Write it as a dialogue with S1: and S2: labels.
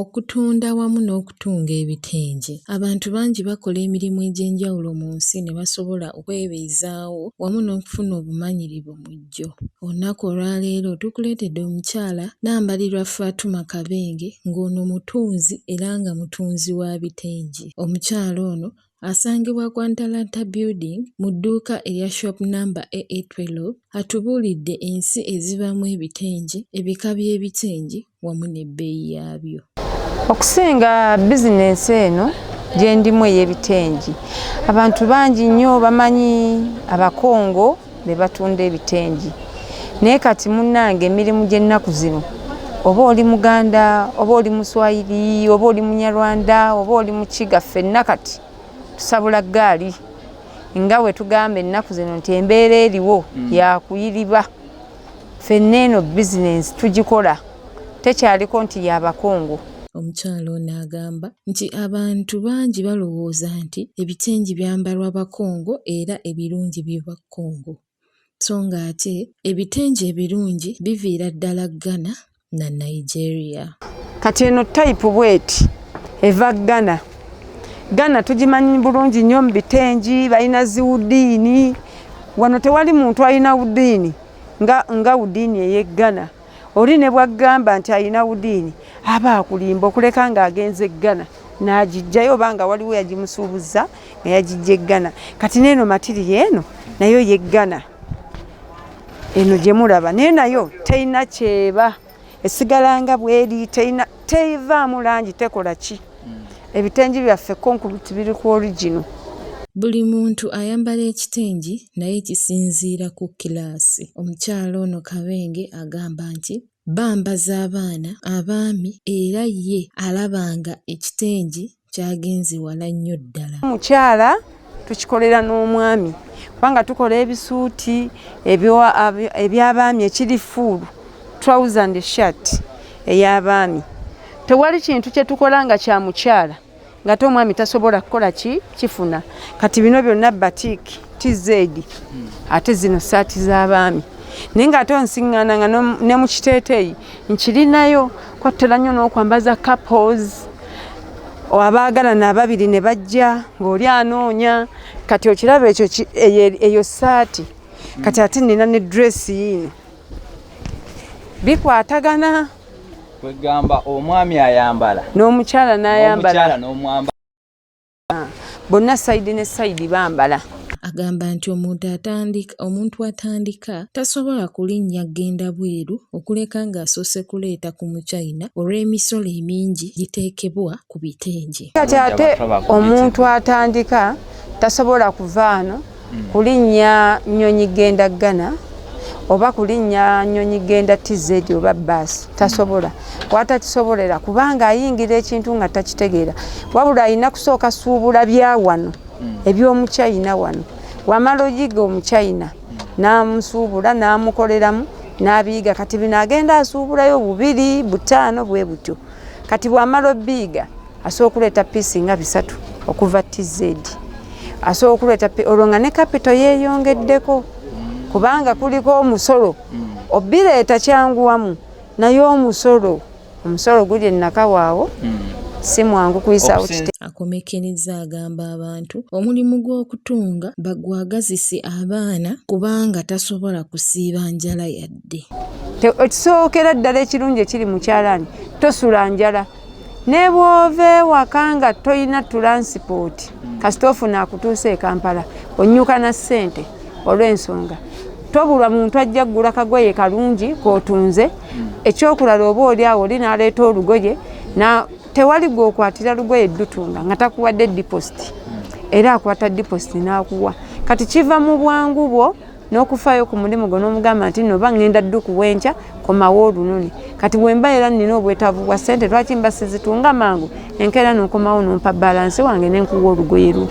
S1: Okutunda wamu n'okutunga ebitengi. Abantu bangi bakola emirimu egy'enjawulo mu nsi ne basobola okwebeezaawo wamu n'okufuna obumanyirivu mu ggyo. Olunaku olwaleero tukuleetedde omukyala Nambalirwa Fatuma Kabenge ng'ono mutunzi era nga mutunzi wa bitengi. Omukyala ono asangibwa kwa Ntalanta Building mu dduuka erya shop number AA12 atubuulidde ensi ezibamu ebitengi, ebika by'ebitengi wamu n'ebbeeyi yaabyo.
S2: Okusinga bizinensi eno gye ndimu ey'ebitengi, abantu bangi nnyo bamanyi Abakongo be batunda ebitengi. Naye kati munnange emirimu gy'ennaku zino, oba oli Muganda, oba oli Muswayiri, oba oli Munyarwanda, oba oli Mukiga, ffenna kati tusabula ggaali. Nga bwe tugamba ennaku zino nti embeera eriwo yakuyiriba. Ffenna eno bizinensi tugikola, tekyaliko nti y'Abakongo.
S1: Omukyala ono agamba nti abantu bangi balowooza nti ebitengi byambalwa Bakongo era ebirungi biva Kongo. So ng'ate ebitengi ebirungi biviira ddala Ghana na Nigeria.
S2: Kati eno type bweti eva Ghana. Ghana tugimanyi bulungi nnyo mu bitengi, balina ziwudiini. Wano tewali muntu alina wudiini nga wudiini ey'e Ghana. Oli ne bwagamba nti alina wudiini aba akulimba okuleka ng'agenze Ghana n'agijjayo oba nga waliwo yagimusuubuza nga yagijja e Ghana. Kati n'eno matiri eno nayo ye Ghana. Eno gye mulaba naye nayo teyina kyeba, esigala nga bweri, teyivaamu langi, tekola ki. Ebitengi byaffe konkuruti biri ku original.
S1: Buli muntu ayambala ekitengi naye kisinziira ku kiraasi. Omukyala ono Kabenge agamba nti bambaza abaana abaami era ye alabanga ekitengi kyagenze wala nnyo ddala.
S2: Omukyala tukikolera n'omwami kubanga tukola ebisuuti eby'abaami ekiri fuulu, trouser and shirt ey'abaami. Tewali kintu kye tukola nga kya mukyala ng'ate omwami tasobola kukola kifuna. Kati bino byonna batiki TZ ate zino saati z'abaami. Naye ng'ate onsiŋŋaana nga ne mu kiteeteeyi nkirinayo kwatera nnyo n'okwambaza couples abaagalana ababiri ne bajja ng'oli anoonya. Kati okiraba ekyo eyo saati. Kati ate nina ne dress yino bikwatagana.
S3: Kwegamba omwami ayambala
S2: n'omukyala n'ayambala,
S3: n'omwamba
S2: bonna sayidi ne sayidi bambala.
S1: Agamba nti omuntu atandika tasobola kulinnya genda bweru okuleka ng'asoose kuleeta ku Muchina olw'emisolo emingi giteekebwa ku bitengi.
S2: Kati ate omuntu atandika tasobola kuvaano kulinnya nnyonyi genda Ghana oba kulinnya nnyonyi genda TZ oba bbaasi, tasobola. Watakisobolera kubanga ayingira ekintu nga takitegeera, wabula alina kusooka suubula bya wano eby'Omuchina wano. Wamala oyiga Omuchina n'amusuubula n'amukoleramu n'abiyiga. Kati bino agenda asuubulayo 2, 5 bwe butyo. Kati bw'amala obbiyiga asobola okuleeta piisi nga 3 okuva TZ. Asobola okuleeta olwo nga ne kapito yeeyongeddeko kubanga kuliko omusolo. Obbireeta kyanguwamu naye omusolo guli ennaka waawo si mwangu kuyisaawo kite.
S1: Akomekkereza agamba abantu omulimu gw'okutunga bagwagazise abaana kubanga tasobola kusiiba njala yadde.
S2: Ekisookera ddala ekirungi ekiri mu kyalaani tosula njala. Ne bw'ova ewaka nga toyina transport kasita ofuna akutuusa e Kampala onnyuka na ssente olw'ensonga tobulwa muntu ajja kugula kagoye kalungi k'otunze. Ekyokulala oba oli awo oli n'aleeta olugoye tewali gw'okwatira lugoye ddutunga nga takuwadde deposit era akwata deposit n'akuwa. Kati kiva mu bwangu bwo n'okufaayo ku mulimu gwo n'omugamba nti nno ngenda dduku wenkya komawo olunoni. Kati bwe mba era nnina obwetaavu bwa ssente lwaki mba sizitunga mangu enkeera n'okomawo n'ompa balansi wange n'enkuwa olugoye lwo.